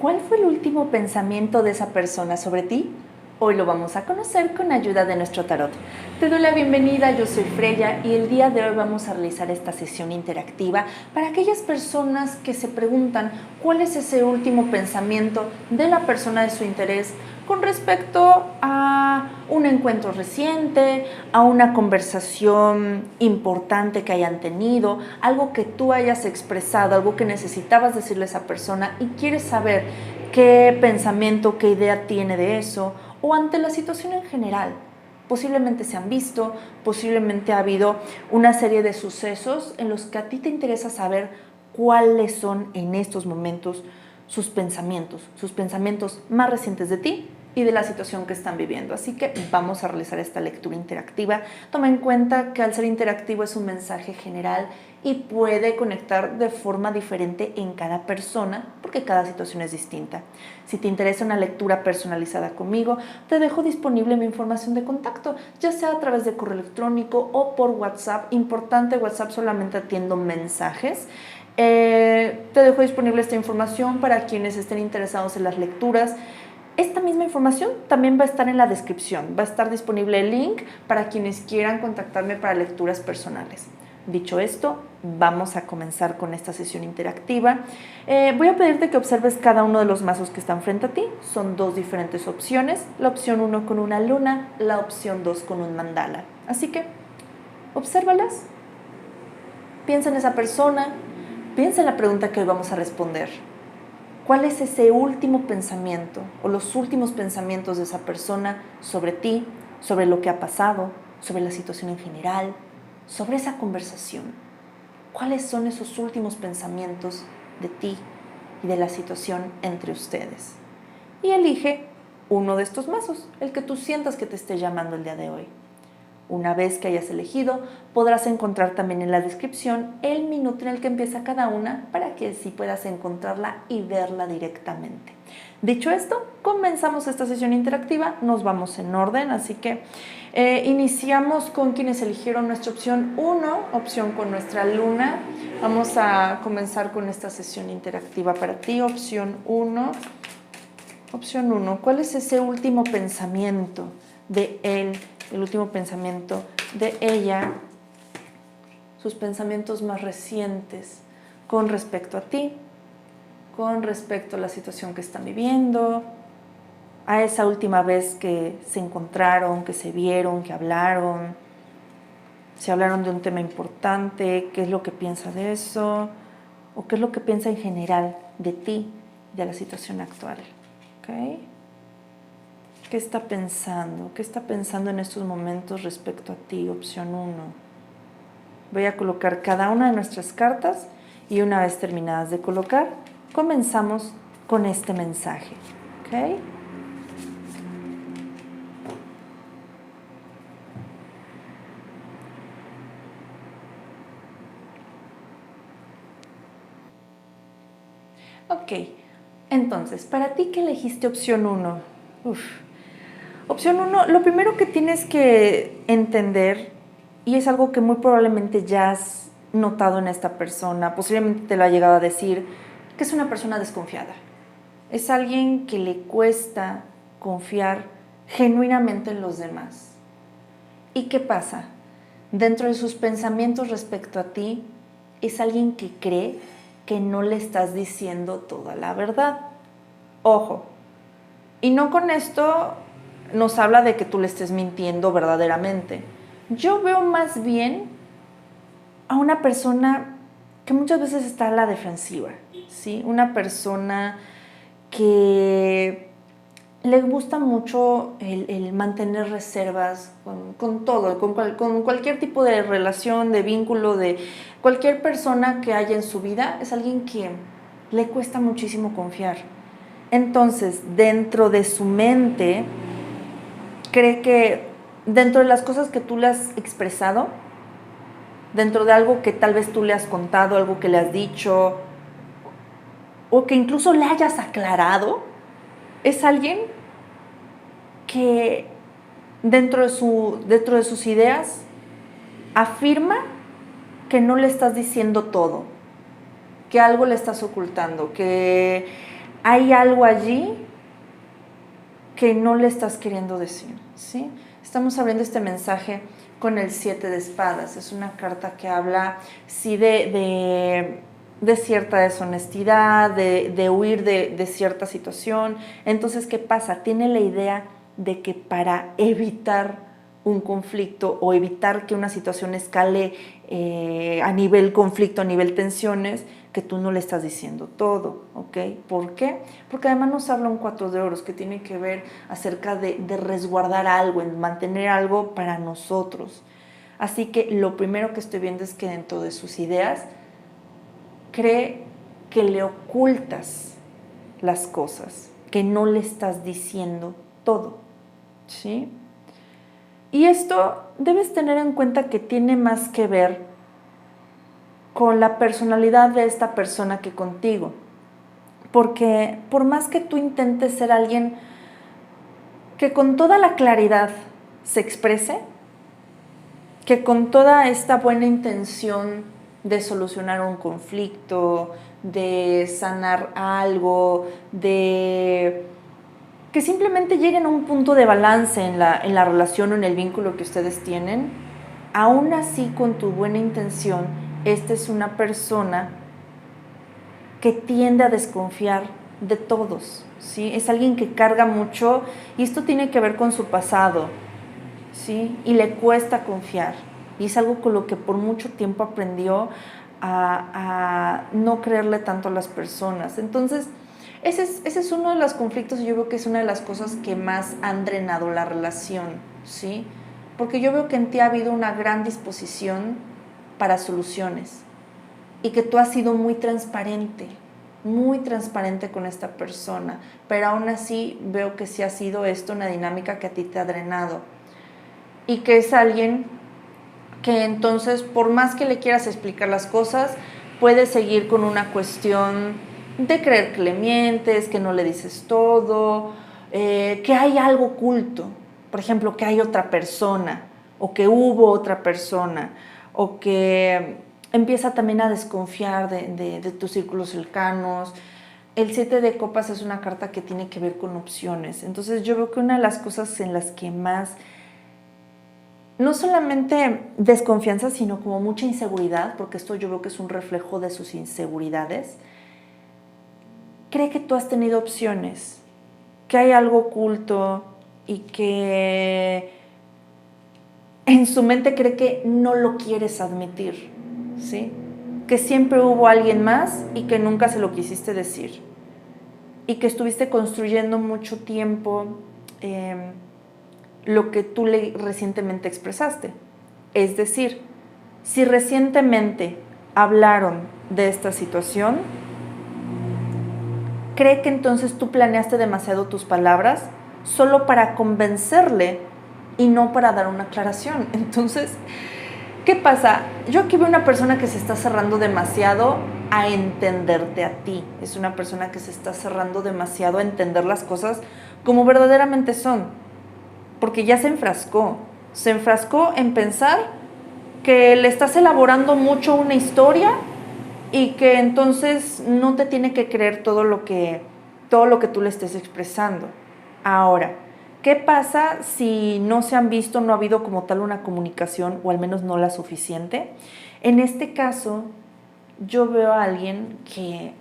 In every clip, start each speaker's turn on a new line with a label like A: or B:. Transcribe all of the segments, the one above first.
A: ¿Cuál fue el último pensamiento de esa persona sobre ti? Hoy lo vamos a conocer con ayuda de nuestro tarot. Te doy la bienvenida, yo soy Freya y el día de hoy vamos a realizar esta sesión interactiva para aquellas personas que se preguntan cuál es ese último pensamiento de la persona de su interés con respecto a un encuentro reciente, a una conversación importante que hayan tenido, algo que tú hayas expresado, algo que necesitabas decirle a esa persona y quieres saber qué pensamiento, qué idea tiene de eso, o ante la situación en general. Posiblemente se han visto, posiblemente ha habido una serie de sucesos en los que a ti te interesa saber cuáles son en estos momentos sus pensamientos más recientes de ti y de la situación que están viviendo. Así que vamos a realizar esta lectura interactiva. Toma en cuenta que al ser interactivo es un mensaje general y puede conectar de forma diferente en cada persona porque cada situación es distinta. Si te interesa una lectura personalizada conmigo, te dejo disponible mi información de contacto, ya sea a través de correo electrónico o por WhatsApp. Importante, WhatsApp solamente atiendo mensajes. Te dejo disponible esta información para quienes estén interesados en las lecturas. Esta misma información también va a estar en la descripción, va a estar disponible el link para quienes quieran contactarme para lecturas personales. Dicho esto, vamos a comenzar con esta sesión interactiva. Voy a pedirte que observes cada uno de los mazos que están frente a ti. Son dos diferentes opciones, la opción 1 con una luna, la opción 2 con un mandala. Así que, obsérvalas, piensa en esa persona, piensa en la pregunta que hoy vamos a responder. ¿Cuál es ese último pensamiento o los últimos pensamientos de esa persona sobre ti, sobre lo que ha pasado, sobre la situación en general, sobre esa conversación? ¿Cuáles son esos últimos pensamientos de ti y de la situación entre ustedes? Y elige uno de estos mazos, el que tú sientas que te esté llamando el día de hoy. Una vez que hayas elegido, podrás encontrar también en la descripción el minuto en el que empieza cada una para que así puedas encontrarla y verla directamente. Dicho esto, comenzamos esta sesión interactiva, nos vamos en orden, así que iniciamos con quienes eligieron nuestra opción 1, opción con nuestra luna. Vamos a comenzar con esta sesión interactiva para ti, opción 1. Opción 1, ¿cuál es ese último pensamiento de él? El último pensamiento de ella, sus pensamientos más recientes con respecto a ti, con respecto a la situación que están viviendo, a esa última vez que se encontraron, que se vieron, que hablaron, si hablaron de un tema importante, qué es lo que piensa de eso, o qué es lo que piensa en general de ti, de la situación actual. ¿Okay? ¿Qué está pensando? ¿Qué está pensando en estos momentos respecto a ti? Opción 1. Voy a colocar cada una de nuestras cartas y una vez terminadas de colocar, comenzamos con este mensaje. ¿Ok? Ok. Entonces, para ti que elegiste opción 1, opción 1, lo primero que tienes que entender, y es algo que muy probablemente ya has notado en esta persona, posiblemente te lo ha llegado a decir, que es una persona desconfiada. Es alguien que le cuesta confiar genuinamente en los demás. ¿Y qué pasa? Dentro de sus pensamientos respecto a ti, es alguien que cree que no le estás diciendo toda la verdad. Ojo, y no con esto nos habla de que tú le estés mintiendo verdaderamente. Yo veo más bien a una persona que muchas veces está a la defensiva, ¿sí? Una persona que le gusta mucho el mantener reservas con todo, con cualquier tipo de relación, de vínculo, de cualquier persona que haya en su vida. Es alguien que le cuesta muchísimo confiar. Entonces, dentro de su mente, cree que dentro de las cosas que tú le has expresado, dentro de algo que tal vez tú le has contado, algo que le has dicho, o que incluso le hayas aclarado, es alguien que dentro de sus ideas afirma que no le estás diciendo todo, que algo le estás ocultando, que hay algo allí que no le estás queriendo decir, ¿sí? Estamos abriendo este mensaje con el 7 de espadas. Es una carta que habla, sí, de cierta deshonestidad, de huir de cierta situación. Entonces, ¿qué pasa? Tiene la idea de que para evitar un conflicto o evitar que una situación escale a nivel conflicto, a nivel tensiones, que tú no le estás diciendo todo, ¿ok? ¿Por qué? Porque además nos habla un 4 de oros que tiene que ver acerca de resguardar algo, en mantener algo para nosotros. Así que lo primero que estoy viendo es que dentro de sus ideas cree que le ocultas las cosas, que no le estás diciendo todo, ¿sí? Y esto debes tener en cuenta que tiene más que ver con la personalidad de esta persona que contigo. Porque por más que tú intentes ser alguien que con toda la claridad se exprese, que con toda esta buena intención de solucionar un conflicto, de sanar algo, de que simplemente lleguen a un punto de balance en la relación o en el vínculo que ustedes tienen, aún así con tu buena intención, esta es una persona que tiende a desconfiar de todos, ¿sí? Es alguien que carga mucho y esto tiene que ver con su pasado, ¿sí? Y le cuesta confiar y es algo con lo que por mucho tiempo aprendió a no creerle tanto a las personas. Entonces, ese es uno de los conflictos y yo veo que es una de las cosas que más han drenado la relación, ¿sí? Porque yo veo que en ti ha habido una gran disposición para soluciones y que tú has sido muy transparente con esta persona, pero aún así veo que sí ha sido esto una dinámica que a ti te ha drenado y que es alguien que entonces por más que le quieras explicar las cosas, puede seguir con una cuestión de creer que le mientes, que no le dices todo, que hay algo oculto, por ejemplo, que hay otra persona o que hubo otra persona o que empieza también a desconfiar de tus círculos cercanos. El 7 de copas es una carta que tiene que ver con opciones. Entonces yo veo que una de las cosas en las que más, no solamente desconfianza, sino como mucha inseguridad, porque esto yo veo que es un reflejo de sus inseguridades, cree que tú has tenido opciones, que hay algo oculto y que en su mente cree que no lo quieres admitir, ¿sí? Que siempre hubo alguien más y que nunca se lo quisiste decir y que estuviste construyendo mucho tiempo lo que tú le recientemente expresaste. Es decir, si recientemente hablaron de esta situación, cree que entonces tú planeaste demasiado tus palabras solo para convencerle y no para dar una aclaración. Entonces, ¿qué pasa? Yo aquí veo una persona que se está cerrando demasiado a entenderte a ti. Es una persona que se está cerrando demasiado a entender las cosas como verdaderamente son. Porque ya se enfrascó. Se enfrascó en pensar que le estás elaborando mucho una historia y que entonces no te tiene que creer todo lo que tú le estés expresando. Ahora, ¿qué pasa si no se han visto, no ha habido como tal una comunicación o al menos no la suficiente? En este caso, yo veo a alguien que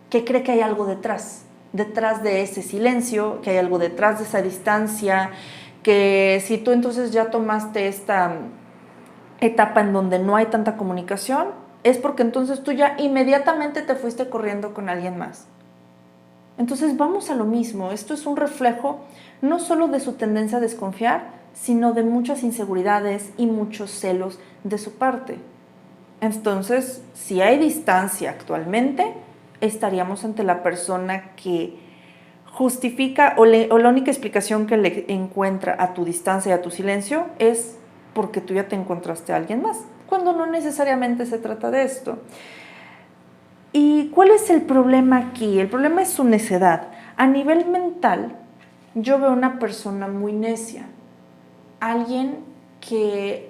A: cree que hay algo detrás de ese silencio, que hay algo detrás de esa distancia, que si tú entonces ya tomaste esta etapa en donde no hay tanta comunicación, es porque entonces tú ya inmediatamente te fuiste corriendo con alguien más. Entonces vamos a lo mismo, esto es un reflejo no solo de su tendencia a desconfiar, sino de muchas inseguridades y muchos celos de su parte. Entonces, si hay distancia actualmente, estaríamos ante la persona que justifica o la única explicación que le encuentra a tu distancia y a tu silencio es porque tú ya te encontraste a alguien más, cuando no necesariamente se trata de esto. ¿Y cuál es el problema aquí? El problema es su necedad. A nivel mental, yo veo una persona muy necia, alguien que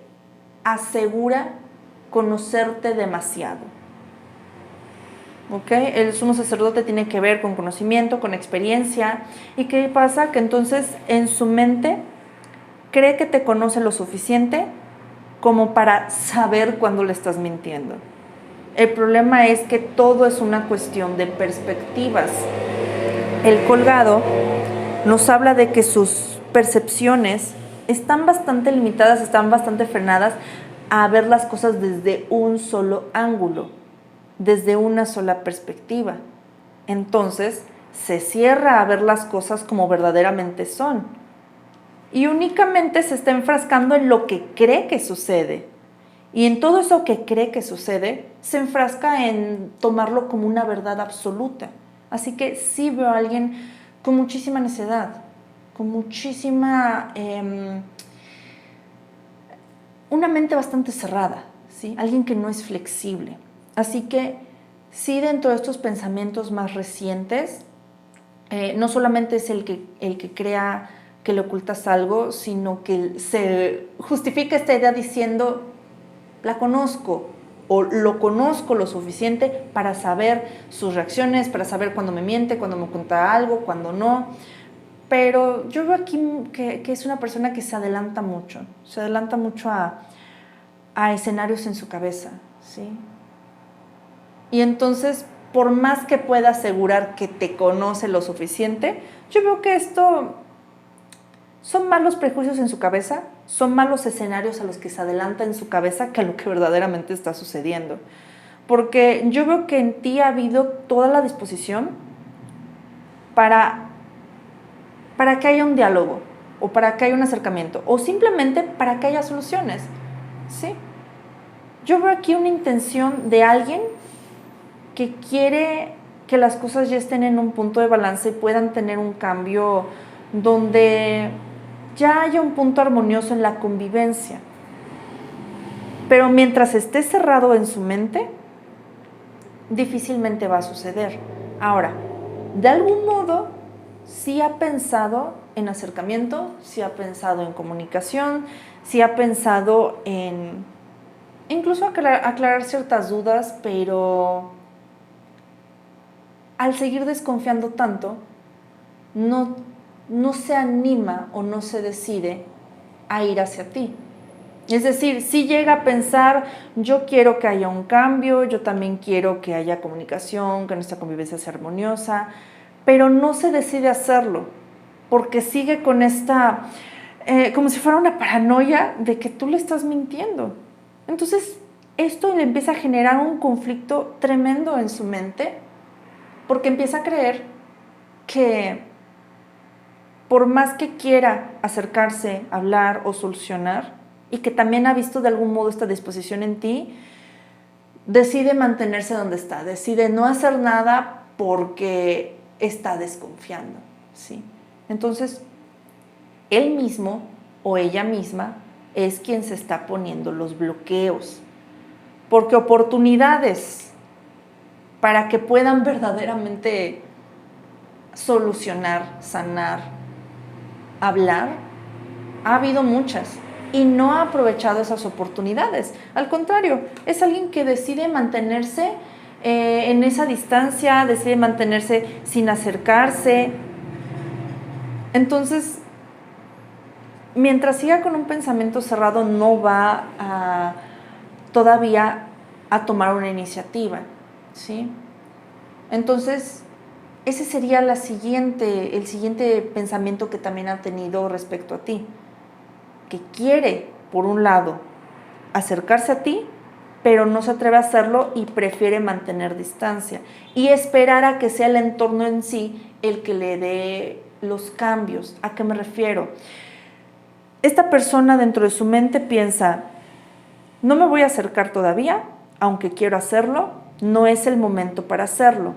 A: asegura conocerte demasiado. ¿ok? El sumo sacerdote tiene que ver con conocimiento, con experiencia. ¿Y qué pasa? Que entonces en su mente cree que te conoce lo suficiente como para saber cuándo le estás mintiendo. El problema es que todo es una cuestión de perspectivas. El colgado nos habla de que sus percepciones están bastante limitadas, están bastante frenadas a ver las cosas desde un solo ángulo, desde una sola perspectiva. Entonces, se cierra a ver las cosas como verdaderamente son. Y únicamente se está enfrascando en lo que cree que sucede. Y en todo eso que cree que sucede, se enfrasca en tomarlo como una verdad absoluta. Así que sí veo a alguien con muchísima necedad, con muchísima... una mente bastante cerrada, ¿sí? Alguien que no es flexible. Así que sí, dentro de estos pensamientos más recientes, no solamente es el que crea que le ocultas algo, sino que se justifica esta idea diciendo, la conozco o lo conozco lo suficiente para saber sus reacciones, para saber cuándo me miente, cuándo me oculta algo, cuándo no. Pero yo veo aquí que es una persona que se adelanta mucho a escenarios en su cabeza, ¿sí? Y entonces, por más que pueda asegurar que te conoce lo suficiente, yo veo que esto son malos prejuicios en su cabeza, son malos escenarios a los que se adelanta en su cabeza que a lo que verdaderamente está sucediendo. Porque yo veo que en ti ha habido toda la disposición para que haya un diálogo, o para que haya un acercamiento, o simplemente para que haya soluciones, ¿sí? Yo veo aquí una intención de alguien que quiere que las cosas ya estén en un punto de balance y puedan tener un cambio donde ya haya un punto armonioso en la convivencia. Pero mientras esté cerrado en su mente, difícilmente va a suceder. Ahora, de algún modo, sí ha pensado en acercamiento, sí ha pensado en comunicación, sí ha pensado en incluso aclarar ciertas dudas, pero al seguir desconfiando tanto, no se anima o no se decide a ir hacia ti. Es decir, si llega a pensar, yo quiero que haya un cambio, yo también quiero que haya comunicación, que nuestra convivencia sea armoniosa, pero no se decide hacerlo, porque sigue con esta, como si fuera una paranoia de que tú le estás mintiendo. Entonces, esto le empieza a generar un conflicto tremendo en su mente, porque empieza a creer que por más que quiera acercarse, hablar o solucionar, y que también ha visto de algún modo esta disposición en ti, decide mantenerse donde está, decide no hacer nada porque está desconfiando, ¿sí? Entonces, él mismo o ella misma es quien se está poniendo los bloqueos, porque oportunidades para que puedan verdaderamente solucionar, sanar, hablar, ha habido muchas y no ha aprovechado esas oportunidades. Al contrario, es alguien que decide mantenerse en esa distancia, decide mantenerse sin acercarse. Entonces, mientras siga con un pensamiento cerrado, no va todavía a tomar una iniciativa, ¿sí? Entonces, ese sería el siguiente pensamiento que también ha tenido respecto a ti, que quiere, por un lado, acercarse a ti, pero no se atreve a hacerlo y prefiere mantener distancia y esperar a que sea el entorno en sí el que le dé los cambios. ¿A qué me refiero? Esta persona dentro de su mente piensa, no me voy a acercar todavía, aunque quiero hacerlo, no es el momento para hacerlo.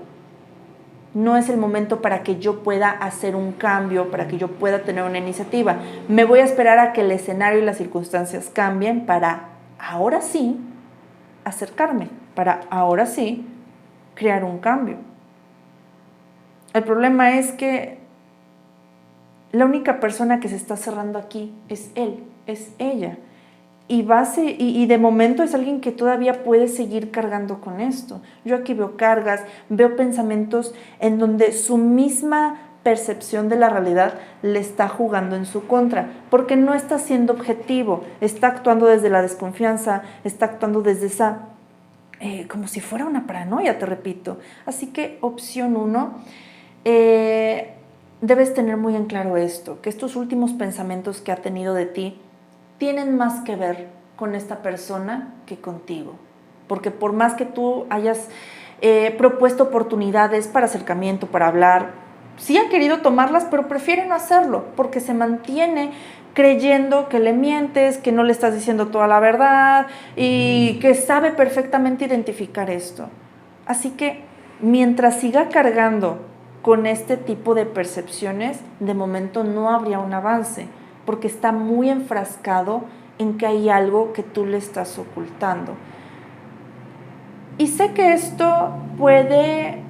A: No es el momento para que yo pueda hacer un cambio, para que yo pueda tener una iniciativa. Me voy a esperar a que el escenario y las circunstancias cambien para ahora sí acercarme, para ahora sí crear un cambio. El problema es que la única persona que se está cerrando aquí es él, es ella. y de momento es alguien que todavía puede seguir cargando con esto. Yo aquí veo cargas, veo pensamientos en donde su misma percepción de la realidad le está jugando en su contra, porque no está siendo objetivo, está actuando desde la desconfianza, está actuando desde esa, como si fuera una paranoia, te repito. Así que opción 1, debes tener muy en claro esto, que estos últimos pensamientos que ha tenido de ti tienen más que ver con esta persona que contigo. Porque por más que tú hayas propuesto oportunidades para acercamiento, para hablar, sí ha querido tomarlas, pero prefiere no hacerlo, porque se mantiene creyendo que le mientes, que no le estás diciendo toda la verdad y que sabe perfectamente identificar esto. Así que mientras siga cargando con este tipo de percepciones, de momento no habría un avance, porque está muy enfrascado en que hay algo que tú le estás ocultando. Y sé que esto puede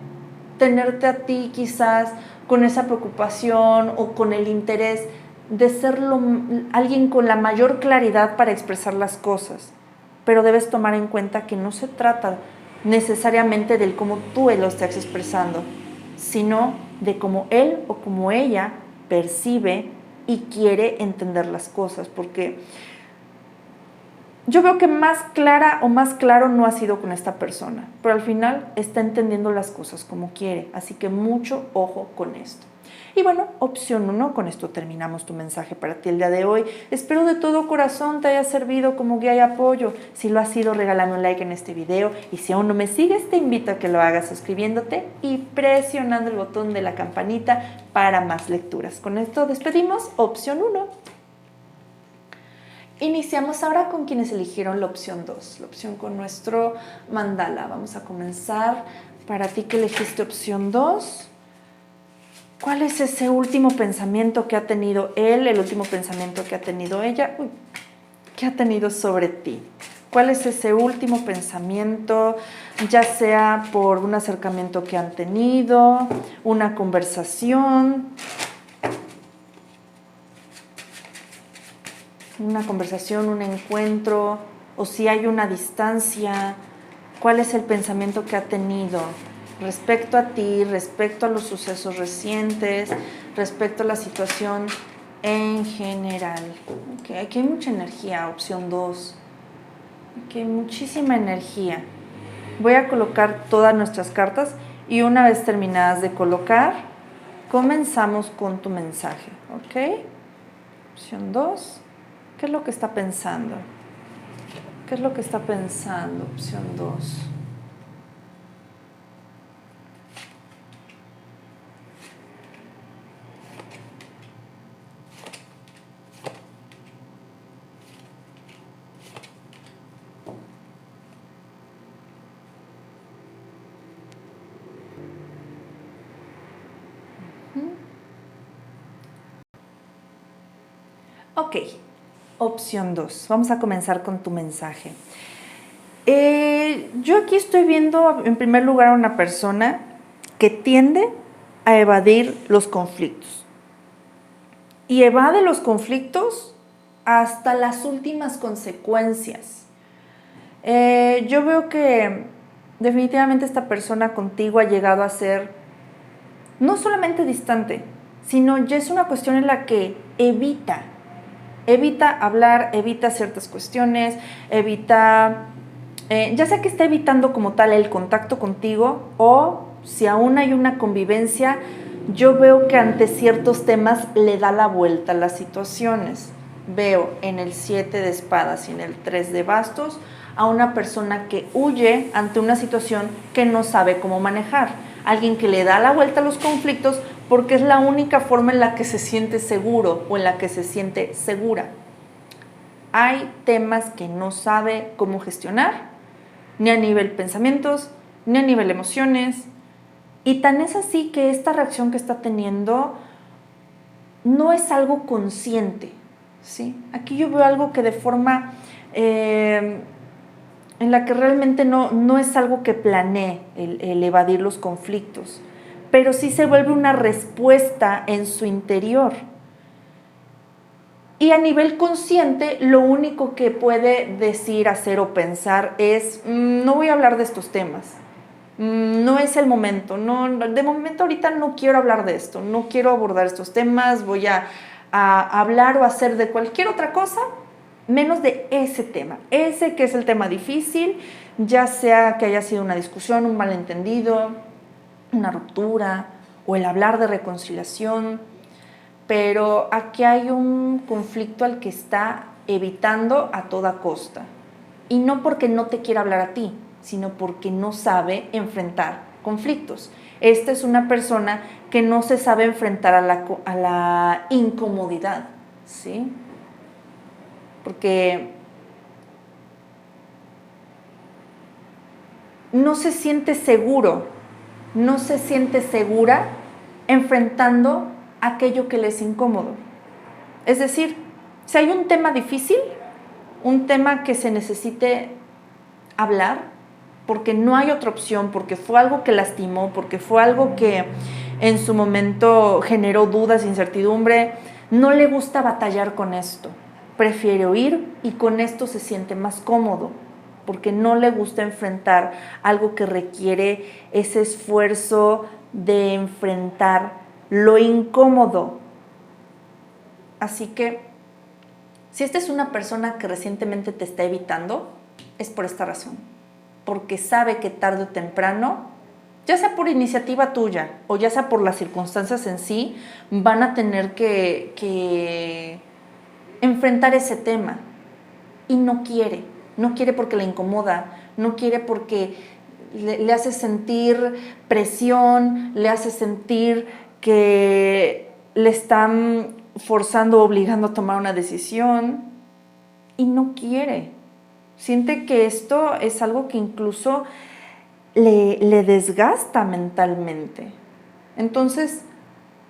A: tenerte a ti quizás con esa preocupación o con el interés de ser alguien con la mayor claridad para expresar las cosas, pero debes tomar en cuenta que no se trata necesariamente del cómo tú lo estás expresando, sino de cómo él o cómo ella percibe y quiere entender las cosas, porque yo veo que más clara o más claro no ha sido con esta persona, pero al final está entendiendo las cosas como quiere, así que mucho ojo con esto. Y bueno, opción 1, con esto terminamos tu mensaje para ti el día de hoy. Espero de todo corazón te haya servido como guía y apoyo. Si lo ha sido, regálame un like en este video y si aún no me sigues, te invito a que lo hagas suscribiéndote y presionando el botón de la campanita para más lecturas. Con esto despedimos opción 1. Iniciamos ahora con quienes eligieron la opción 2, la opción con nuestro mandala. Vamos a comenzar para ti que elegiste opción 2. ¿Cuál es ese último pensamiento que ha tenido él, el último pensamiento que ha tenido ella, que ha tenido sobre ti? ¿Cuál es ese último pensamiento, ya sea por un acercamiento que han tenido, una conversación, un encuentro, o si hay una distancia? ¿Cuál es el pensamiento que ha tenido respecto a ti, respecto a los sucesos recientes, respecto a la situación en general? Okay, aquí hay mucha energía, opción 2. Aquí hay muchísima energía. Voy a colocar todas nuestras cartas y una vez terminadas de colocar, comenzamos con tu mensaje, ¿ok? Opción 2. ¿Qué es lo que está pensando? ¿Qué es lo que está pensando? Opción 2. Ok. Opción 2. Vamos a comenzar con tu mensaje. Yo aquí estoy viendo en primer lugar a una persona que tiende a evadir los conflictos. Y evade los conflictos hasta las últimas consecuencias. Yo veo que definitivamente esta persona contigo ha llegado a ser no solamente distante, sino ya es una cuestión en la que evita hablar, evita ciertas cuestiones, ya sea que esté evitando como tal el contacto contigo o si aún hay una convivencia, yo veo que ante ciertos temas le da la vuelta a las situaciones. Veo en el 7 de espadas y en el 3 de bastos a una persona que huye ante una situación que no sabe cómo manejar. Alguien que le da la vuelta a los conflictos porque es la única forma en la que se siente seguro o en la que se siente segura. Hay temas que no sabe cómo gestionar, ni a nivel pensamientos, ni a nivel emociones. Y tan es así que esta reacción que está teniendo no es algo consciente, ¿sí? Aquí yo veo algo que de forma en la que realmente no es algo que planee el evadir los conflictos, pero sí se vuelve una respuesta en su interior. Y a nivel consciente, lo único que puede decir, hacer o pensar es, no voy a hablar de estos temas, no es el momento, no, de momento ahorita no quiero hablar de esto, no quiero abordar estos temas, voy a hablar o hacer de cualquier otra cosa, menos de ese tema, ese que es el tema difícil, ya sea que haya sido una discusión, un malentendido, una ruptura o el hablar de reconciliación. Pero aquí hay un conflicto al que está evitando a toda costa. Y no porque no te quiera hablar a ti, sino porque no sabe enfrentar conflictos. Esta es una persona que no se sabe enfrentar a la incomodidad, ¿sí? Porque no se siente seguro, no se siente segura enfrentando aquello que les es incómodo. Es decir, si hay un tema difícil, un tema que se necesite hablar, porque no hay otra opción, porque fue algo que lastimó, porque fue algo que en su momento generó dudas, incertidumbre, no le gusta batallar con esto. Prefiere huir y con esto se siente más cómodo, porque no le gusta enfrentar algo que requiere ese esfuerzo de enfrentar lo incómodo. Así que, si esta es una persona que recientemente te está evitando, es por esta razón. Porque sabe que tarde o temprano, ya sea por iniciativa tuya o ya sea por las circunstancias en sí, van a tener que enfrentar ese tema. Y no quiere porque le incomoda, no quiere porque le hace sentir presión, le hace sentir que le están forzando, obligando a tomar una decisión y no quiere. Siente que esto es algo que incluso le desgasta mentalmente. Entonces,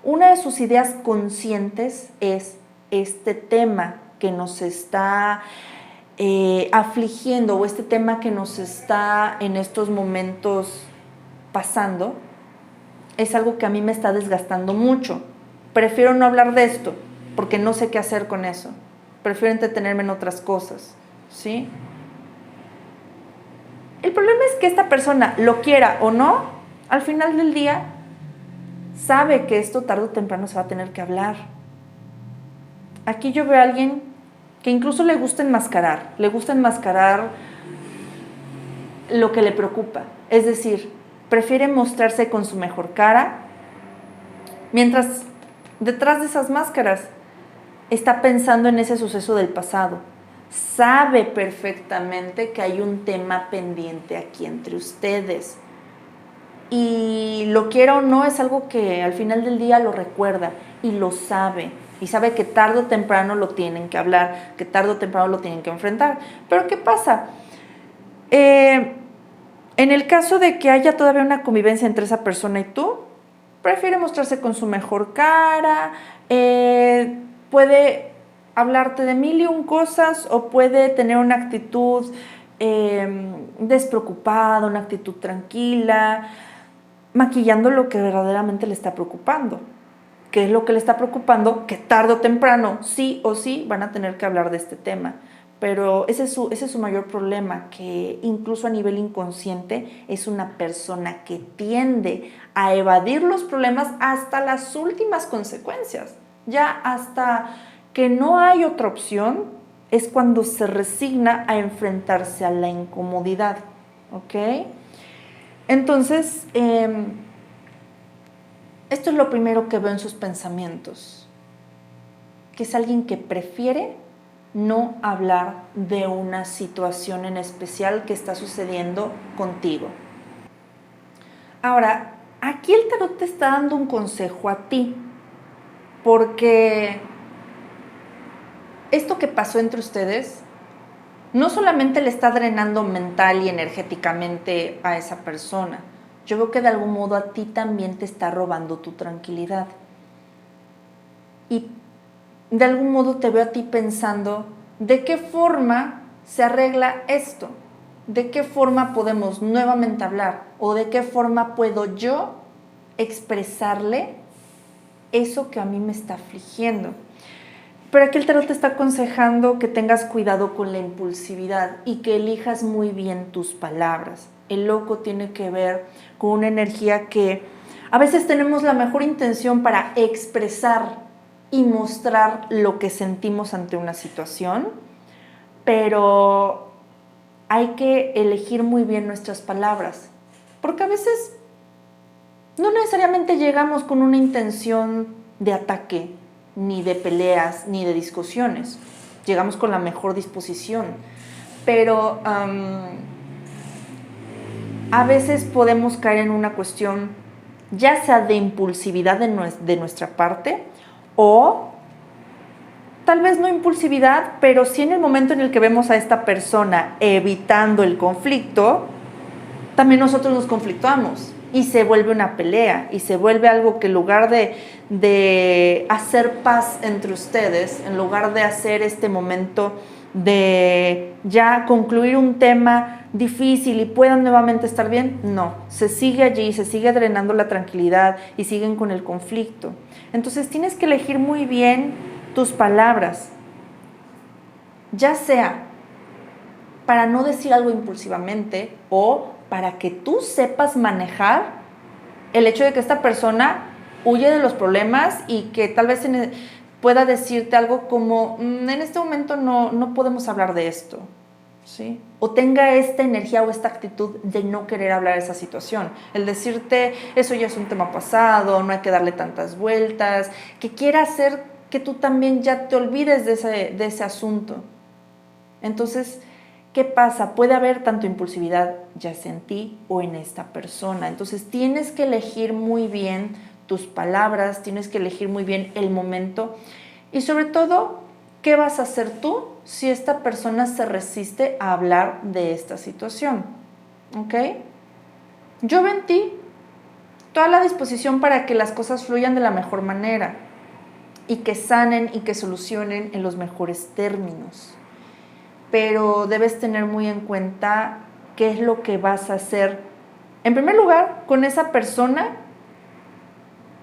A: una de sus ideas conscientes es este tema que nos está afligiendo o este tema que nos está en estos momentos pasando. Es algo que a mí me está desgastando mucho. Prefiero no hablar de esto porque no sé qué hacer con eso. Prefiero entretenerme en otras cosas, ¿sí? El problema es que esta persona, lo quiera o no, al final del día sabe que esto tarde o temprano se va a tener que hablar. Aquí yo veo a alguien que incluso le gusta enmascarar lo que le preocupa. Es decir, prefiere mostrarse con su mejor cara, mientras detrás de esas máscaras está pensando en ese suceso del pasado. Sabe perfectamente que hay un tema pendiente aquí entre ustedes. Y lo quiera o no, es algo que al final del día lo recuerda y lo sabe. Y sabe que tarde o temprano lo tienen que hablar, que tarde o temprano lo tienen que enfrentar. Pero ¿qué pasa? En el caso de que haya todavía una convivencia entre esa persona y tú, prefiere mostrarse con su mejor cara, puede hablarte de mil y un cosas o puede tener una actitud despreocupada, una actitud tranquila, maquillando lo que verdaderamente le está preocupando. ¿Qué es lo que le está preocupando? Que tarde o temprano, sí o sí, van a tener que hablar de este tema. Pero ese es su mayor problema, que incluso a nivel inconsciente es una persona que tiende a evadir los problemas hasta las últimas consecuencias. Ya hasta que no hay otra opción es cuando se resigna a enfrentarse a la incomodidad, ¿ok? Entonces, esto es lo primero que veo en sus pensamientos, que es alguien que prefiere no hablar de una situación en especial que está sucediendo contigo. Ahora, aquí el tarot te está dando un consejo a ti, porque esto que pasó entre ustedes no solamente le está drenando mental y energéticamente a esa persona, yo veo que de algún modo a ti también te está robando tu tranquilidad. Y de algún modo te veo a ti pensando, ¿de qué forma se arregla esto? ¿De qué forma podemos nuevamente hablar? ¿O de qué forma puedo yo expresarle eso que a mí me está afligiendo? Pero aquí el tarot te está aconsejando que tengas cuidado con la impulsividad y que elijas muy bien tus palabras. El loco tiene que ver con una energía que a veces tenemos la mejor intención para expresar y mostrar lo que sentimos ante una situación, pero hay que elegir muy bien nuestras palabras, porque a veces no necesariamente llegamos con una intención de ataque, ni de peleas, ni de discusiones. Llegamos con la mejor disposición, pero a veces podemos caer en una cuestión, ya sea de impulsividad de nuestra parte, o tal vez no impulsividad, pero sí en el momento en el que vemos a esta persona evitando el conflicto, también nosotros nos conflictuamos y se vuelve una pelea y se vuelve algo que en lugar de hacer paz entre ustedes, en lugar de hacer este momento de ya concluir un tema difícil y puedan nuevamente estar bien, no, se sigue allí, se sigue drenando la tranquilidad y siguen con el conflicto. Entonces tienes que elegir muy bien tus palabras, ya sea para no decir algo impulsivamente o para que tú sepas manejar el hecho de que esta persona huye de los problemas y que tal vez pueda decirte algo como, en este momento no podemos hablar de esto, ¿sí? O tenga esta energía o esta actitud de no querer hablar de esa situación. El decirte, eso ya es un tema pasado, no hay que darle tantas vueltas, que quiera hacer que tú también ya te olvides de ese asunto. Entonces, ¿qué pasa? Puede haber tanto impulsividad ya sea en ti o en esta persona. Entonces tienes que elegir muy bien tus palabras, tienes que elegir muy bien el momento y sobre todo, ¿qué vas a hacer tú si esta persona se resiste a hablar de esta situación? ¿Ok? Yo veo en ti toda la disposición para que las cosas fluyan de la mejor manera y que sanen y que solucionen en los mejores términos. Pero debes tener muy en cuenta qué es lo que vas a hacer. En primer lugar, con esa persona,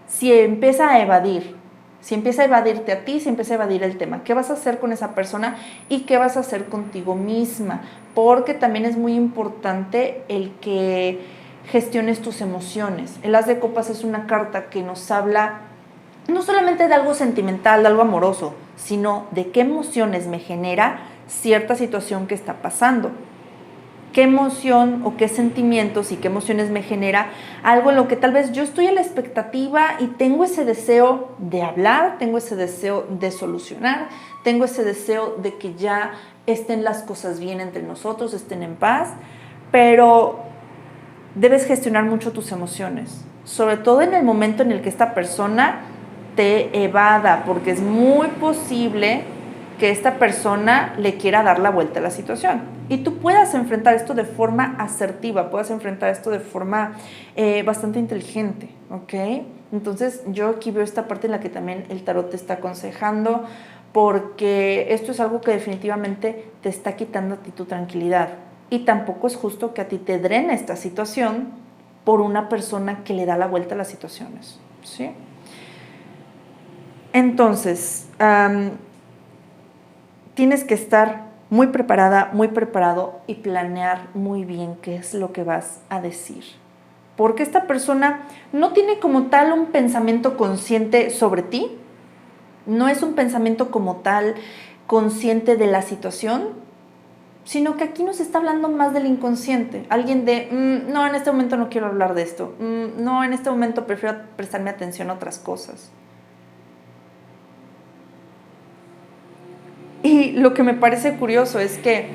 A: si empieza a evadirte a ti, si empieza a evadir el tema, ¿qué vas a hacer con esa persona y qué vas a hacer contigo misma? Porque también es muy importante el que gestiones tus emociones. El As de Copas es una carta que nos habla no solamente de algo sentimental, de algo amoroso, sino de qué emociones me genera cierta situación que está pasando. ¿Qué emoción o qué sentimientos y qué emociones me genera algo en lo que tal vez yo estoy a la expectativa y tengo ese deseo de hablar, tengo ese deseo de solucionar, tengo ese deseo de que ya estén las cosas bien entre nosotros, estén en paz, pero debes gestionar mucho tus emociones, sobre todo en el momento en el que esta persona te evada, porque es muy posible que esta persona le quiera dar la vuelta a la situación y tú puedas enfrentar esto de forma asertiva, puedas enfrentar esto de forma bastante inteligente, ¿ok? Entonces yo aquí veo esta parte en la que también el tarot te está aconsejando, porque esto es algo que definitivamente te está quitando a ti tu tranquilidad y tampoco es justo que a ti te drene esta situación por una persona que le da la vuelta a las situaciones, ¿sí? Entonces, tienes que estar muy preparada, muy preparado y planear muy bien qué es lo que vas a decir. Porque esta persona no tiene como tal un pensamiento consciente sobre ti, no es un pensamiento como tal consciente de la situación, sino que aquí nos está hablando más del inconsciente. Alguien de, no, en este momento no quiero hablar de esto, no, en este momento prefiero prestarme atención a otras cosas. Y lo que me parece curioso es que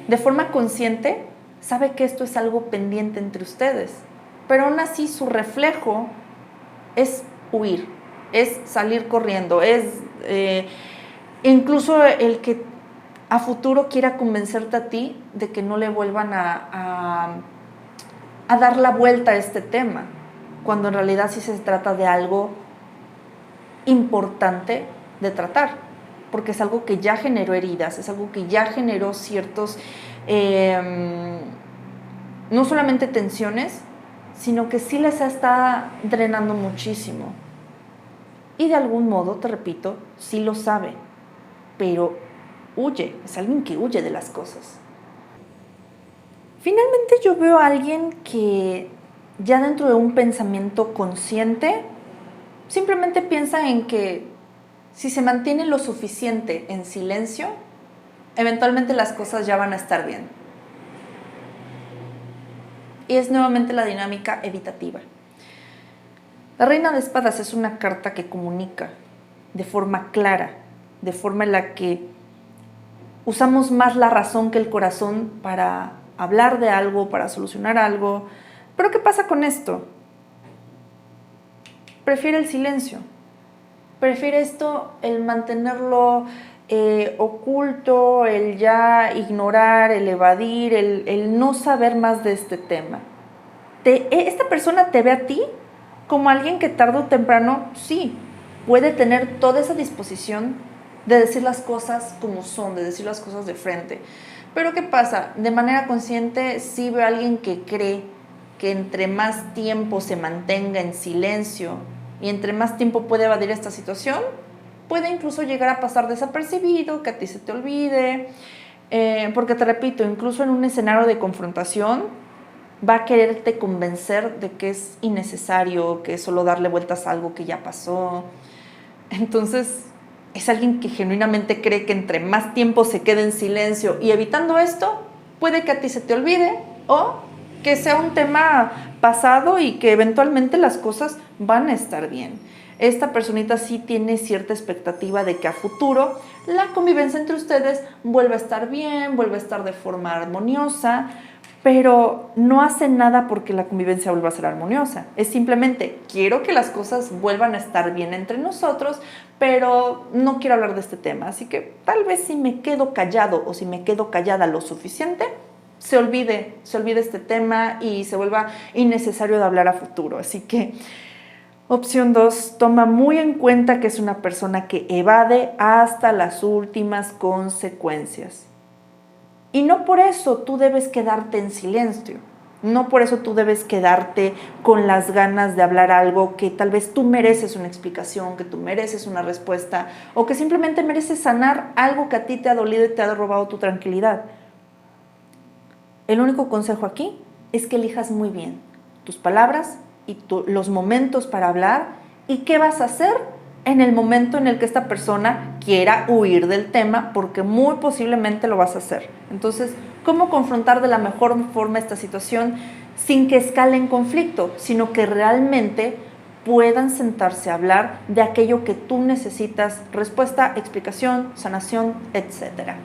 A: de forma consciente sabe que esto es algo pendiente entre ustedes, pero aún así su reflejo es huir, es salir corriendo, es incluso el que a futuro quiera convencerte a ti de que no le vuelvan a dar la vuelta a este tema, cuando en realidad sí se trata de algo importante de tratar, porque es algo que ya generó heridas, es algo que ya generó ciertos, no solamente tensiones, sino que sí les está drenando muchísimo. Y de algún modo, te repito, sí lo sabe. pero huye, es alguien que huye de las cosas. Finalmente yo veo a alguien que ya dentro de un pensamiento consciente simplemente piensa en que si se mantiene lo suficiente en silencio, eventualmente las cosas ya van a estar bien. Y es nuevamente la dinámica evitativa. La Reina de Espadas es una carta que comunica de forma clara, de forma en la que usamos más la razón que el corazón para hablar de algo, para solucionar algo. Pero ¿qué pasa con esto? Prefiere el silencio. Prefiere esto, el mantenerlo oculto, el ya ignorar, el evadir, el no saber más de este tema. Esta persona te ve a ti como alguien que tarde o temprano, sí, puede tener toda esa disposición de decir las cosas como son, de decir las cosas de frente. Pero ¿qué pasa? De manera consciente sí veo a alguien que cree que entre más tiempo se mantenga en silencio y entre más tiempo puede evadir esta situación, puede incluso llegar a pasar desapercibido, que a ti se te olvide, porque te repito, incluso en un escenario de confrontación, va a quererte convencer de que es innecesario, que es solo darle vueltas a algo que ya pasó. Entonces, es alguien que genuinamente cree que entre más tiempo se quede en silencio y evitando esto, puede que a ti se te olvide o que sea un tema pasado y que eventualmente las cosas van a estar bien. Esta personita sí tiene cierta expectativa de que a futuro la convivencia entre ustedes vuelva a estar bien, vuelva a estar de forma armoniosa, pero no hace nada porque la convivencia vuelva a ser armoniosa. Es simplemente, quiero que las cosas vuelvan a estar bien entre nosotros, pero no quiero hablar de este tema. Así que tal vez si me quedo callado o si me quedo callada lo suficiente, se olvide este tema y se vuelva innecesario de hablar a futuro. Así que, opción 2, toma muy en cuenta que es una persona que evade hasta las últimas consecuencias. Y no por eso tú debes quedarte en silencio, no por eso tú debes quedarte con las ganas de hablar algo que tal vez tú mereces una explicación, que tú mereces una respuesta o que simplemente mereces sanar algo que a ti te ha dolido y te ha robado tu tranquilidad. El único consejo aquí es que elijas muy bien tus palabras y los momentos para hablar y qué vas a hacer en el momento en el que esta persona quiera huir del tema, porque muy posiblemente lo vas a hacer. Entonces, ¿cómo confrontar de la mejor forma esta situación sin que escale en conflicto, sino que realmente puedan sentarse a hablar de aquello que tú necesitas, respuesta, explicación, sanación, etcétera?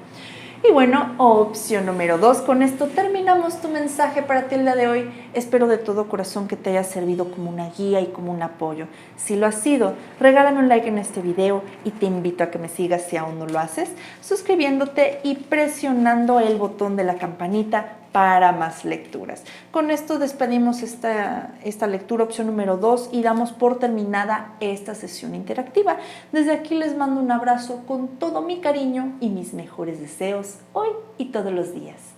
A: Y bueno, opción número 2, con esto terminamos tu mensaje para ti el día de hoy. Espero de todo corazón que te haya servido como una guía y como un apoyo. Si lo ha sido, regálame un like en este video y te invito a que me sigas si aún no lo haces, suscribiéndote y presionando el botón de la campanita para más lecturas. Con esto despedimos esta lectura, opción número 2, y damos por terminada esta sesión interactiva. Desde aquí les mando un abrazo con todo mi cariño y mis mejores deseos hoy y todos los días.